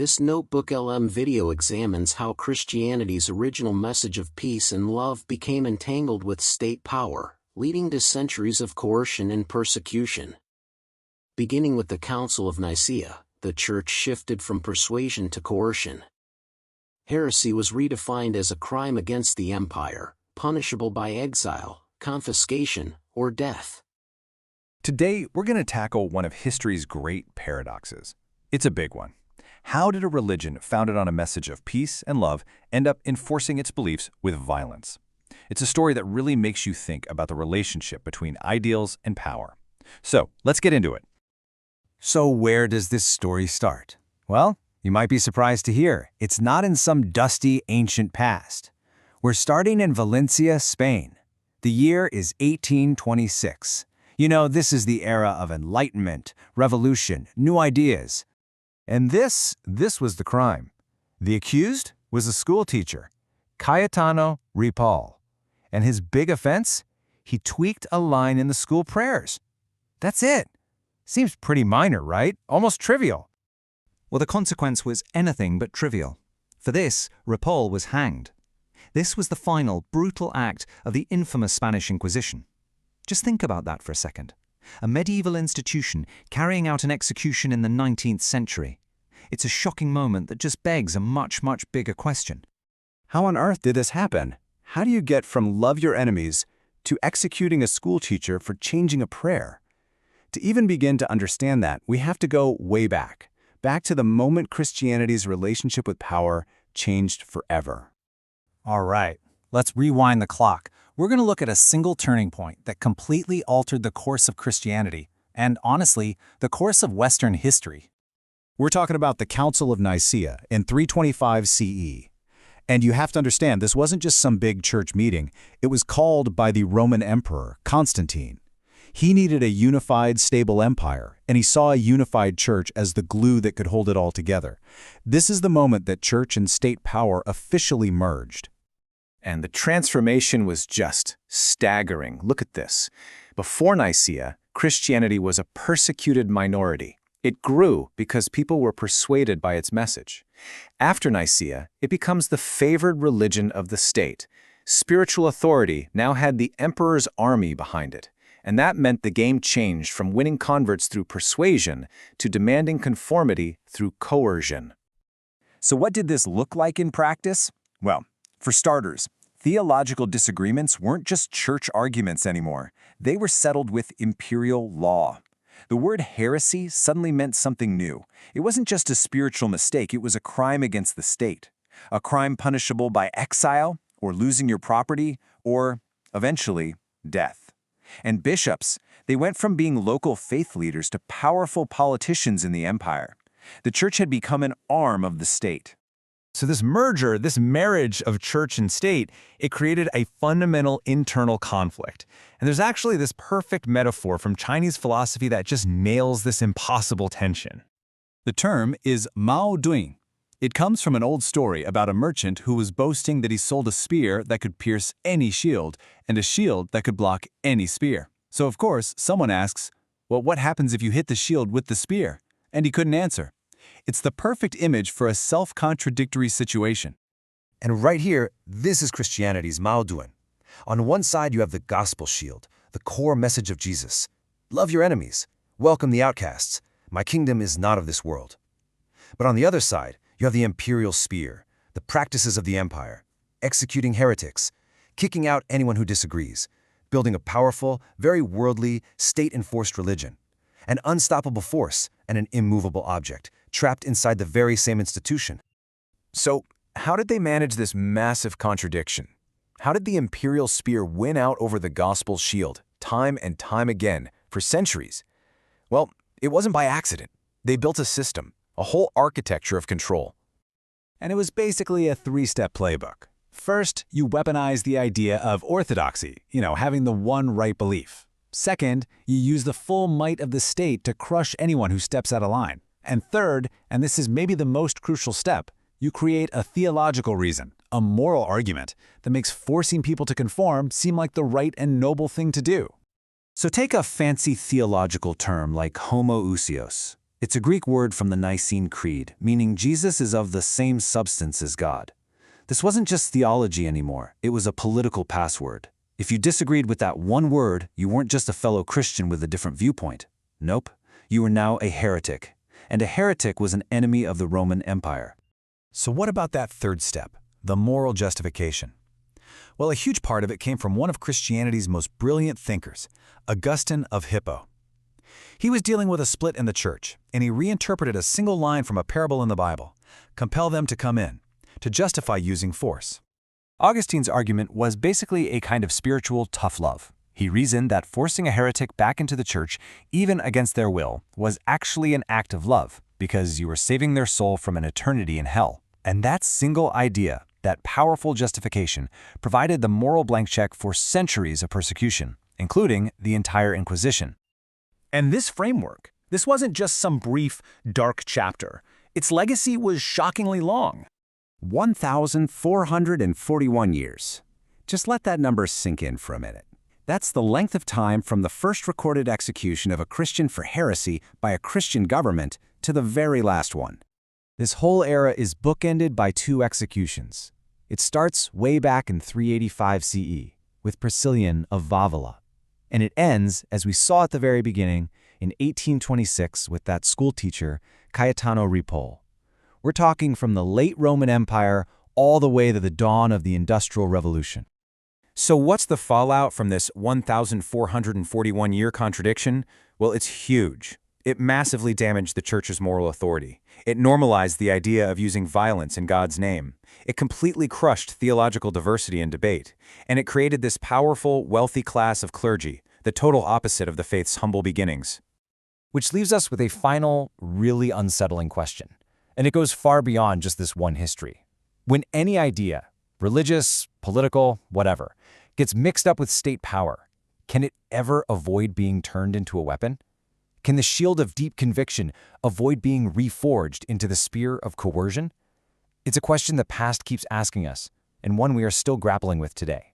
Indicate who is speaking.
Speaker 1: This Notebook LM video examines how Christianity's original message of peace and love became entangled with state power, leading to centuries of coercion and persecution. Beginning with the Council of Nicaea, the Church shifted from persuasion to coercion. Heresy was redefined as a crime against the empire, punishable by exile, confiscation, or death.
Speaker 2: Today, we're going to tackle one of history's great paradoxes. It's a big one. How did a religion founded on a message of peace and love end up enforcing its beliefs with violence? It's a story that really makes you think about the relationship between ideals and power. So, let's get into it.
Speaker 3: So where does this story start? Well, you might be surprised to hear it's not in some dusty ancient past. We're starting in Valencia, Spain. The year is 1826. You know, this is the era of enlightenment, revolution, new ideas. And this was the crime. The accused was a schoolteacher, Cayetano Ripoll. And his big offense? He tweaked a line in the school prayers. That's it. Seems pretty minor, right? Almost trivial.
Speaker 4: Well, the consequence was anything but trivial. For this, Ripoll was hanged. This was the final, brutal act of the infamous Spanish Inquisition. Just think about that for a second. A medieval institution carrying out an execution in the 19th century. It's a shocking moment that just begs a much, much bigger question.
Speaker 3: How on earth did this happen? How do you get from love your enemies to executing a schoolteacher for changing a prayer? To even begin to understand that, we have to go way back to the moment Christianity's relationship with power changed forever.
Speaker 5: All right, let's rewind the clock. We're going to look at a single turning point that completely altered the course of Christianity, and honestly, the course of Western history.
Speaker 3: We're talking about the Council of Nicaea in 325 CE. And you have to understand, this wasn't just some big church meeting. It was called by the Roman Emperor Constantine. He needed a unified, stable empire, and he saw a unified church as the glue that could hold it all together. This is the moment that church and state power officially merged.
Speaker 2: And the transformation was just staggering. Look at this. Before Nicaea, Christianity was a persecuted minority. It grew because people were persuaded by its message. After Nicaea, it becomes the favored religion of the state. Spiritual authority now had the emperor's army behind it. And that meant the game changed from winning converts through persuasion to demanding conformity through coercion.
Speaker 3: So what did this look like in practice? Well, for starters, theological disagreements weren't just church arguments anymore. They were settled with imperial law. The word heresy suddenly meant something new. It wasn't just a spiritual mistake, it was a crime against the state. A crime punishable by exile, or losing your property, or, eventually, death. And bishops, they went from being local faith leaders to powerful politicians in the empire. The church had become an arm of the state.
Speaker 6: So this merger, this marriage of church and state, it created a fundamental internal conflict. And there's actually this perfect metaphor from Chinese philosophy that just nails this impossible tension.
Speaker 3: The term is Mao Duing. It comes from an old story about a merchant who was boasting that he sold a spear that could pierce any shield and a shield that could block any spear. So of course, someone asks, well, what happens if you hit the shield with the spear? And he couldn't answer. It's the perfect image for a self-contradictory situation.
Speaker 7: And right here, this is Christianity's Mao Duing. On one side, you have the gospel shield, the core message of Jesus. Love your enemies. Welcome the outcasts. My kingdom is not of this world. But on the other side, you have the imperial spear, the practices of the empire, executing heretics, kicking out anyone who disagrees, building a powerful, very worldly, state-enforced religion, an unstoppable force and an immovable object, trapped inside the very same institution.
Speaker 3: So, how did they manage this massive contradiction? How did the imperial spear win out over the gospel shield, time and time again, for centuries? Well, it wasn't by accident. They built a system, a whole architecture of control.
Speaker 5: And it was basically a three-step playbook. First, you weaponize the idea of orthodoxy, having the one right belief. Second, you use the full might of the state to crush anyone who steps out of line. And third, and this is maybe the most crucial step, you create a theological reason, a moral argument, that makes forcing people to conform seem like the right and noble thing to do.
Speaker 3: So take a fancy theological term like homoousios.
Speaker 5: It's a Greek word from the Nicene Creed, meaning Jesus is of the same substance as God. This wasn't just theology anymore, it was a political password. If you disagreed with that one word, you weren't just a fellow Christian with a different viewpoint. Nope, you were now a heretic. And a heretic was an enemy of the Roman Empire.
Speaker 3: So what about that third step, the moral justification? Well, a huge part of it came from one of Christianity's most brilliant thinkers, Augustine of Hippo. He was dealing with a split in the church, and he reinterpreted a single line from a parable in the Bible, compel them to come in, to justify using force.
Speaker 2: Augustine's argument was basically a kind of spiritual tough love. He reasoned that forcing a heretic back into the church, even against their will, was actually an act of love, because you were saving their soul from an eternity in hell. And that single idea, that powerful justification, provided the moral blank check for centuries of persecution, including the entire Inquisition.
Speaker 6: And this framework, this wasn't just some brief, dark chapter. Its legacy was shockingly long.
Speaker 5: 1,441 years. Just let that number sink in for a minute. That's the length of time from the first recorded execution of a Christian for heresy by a Christian government to the very last one.
Speaker 2: This whole era is bookended by two executions. It starts way back in 385 CE with Priscillian of Vavila, and it ends, as we saw at the very beginning, in 1826 with that schoolteacher, Cayetano Ripoll. We're talking from the late Roman Empire all the way to the dawn of the Industrial Revolution.
Speaker 6: So what's the fallout from this 1,441-year contradiction? Well, it's huge. It massively damaged the church's moral authority. It normalized the idea of using violence in God's name. It completely crushed theological diversity and debate. And it created this powerful, wealthy class of clergy, the total opposite of the faith's humble beginnings.
Speaker 2: Which leaves us with a final, really unsettling question. And it goes far beyond just this one history. When any idea, religious, political, whatever, gets mixed up with state power, can it ever avoid being turned into a weapon? Can the shield of deep conviction avoid being reforged into the spear of coercion? It's a question the past keeps asking us, and one we are still grappling with today.